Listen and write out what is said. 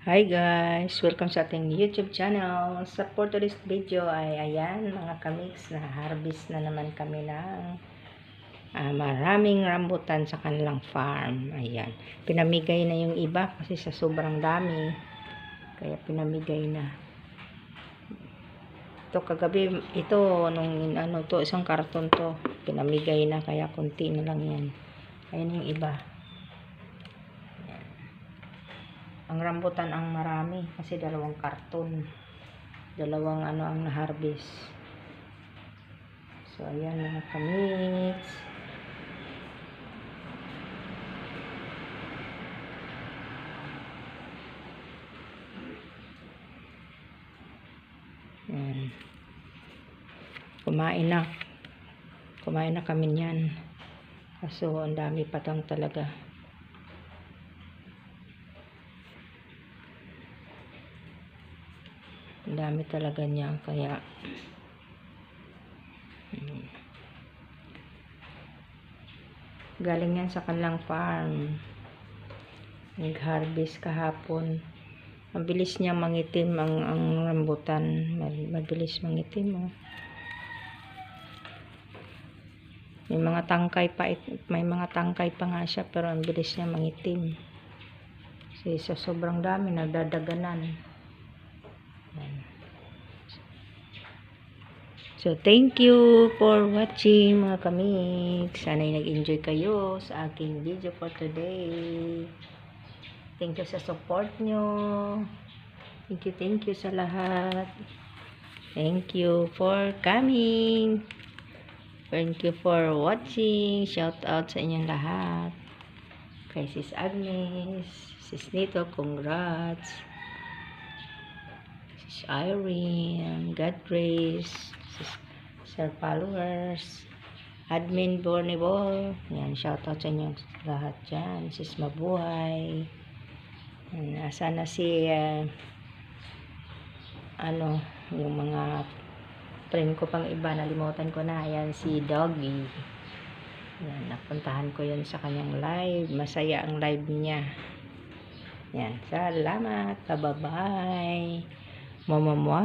Hi guys! Welcome sa ating YouTube channel. Sa for today's video ay ayan mga kamix, na harvest na naman kami ng maraming rambutan sa kanilang farm. Ayan. Pinamigay na yung iba kasi sa sobrang dami. Kaya pinamigay na. Ito kagabi, ito nung to isang karton to. Pinamigay na kaya konti na lang yan. Ayan yung iba. Ang rambutan ang marami kasi 2 karton. 2 ang na-harvest. So ayan mga kamix. Ayan. Kumain na kami niyan. Kaso ang dami patang talaga. Ang dami talaga niya kaya galing yan sa kanilang farm. Nag-harvest kahapon. Mabilis niya mangitim ang rambutan. Mabilis mangitim. Oh. May mga tangkay pa nga siya pero ang bilis niya mangitim. Kasi sa sobrang dami nagdadaganan. So, thank you for watching mga kamix. Sana'y nag-enjoy kayo sa aking video for today. Thank you sa support nyo. Thank you sa lahat. Thank you for coming. Thank you for watching. Shout out sa inyong lahat. Kay Sis Agnes, Sis Nito, congrats. Sis Irene, God Grace, Sir Followers, Admin Bornibol. Yan, shoutout sa inyo lahat dyan. Sis Mabuhay. Nasa na si yung mga friend ko pang iba, nalimutan ko na. Yan, si Doggy. Yan, napuntahan ko yun sa kanyang live. Masaya ang live niya. Yan, salamat. Bye-bye. Mamamwa.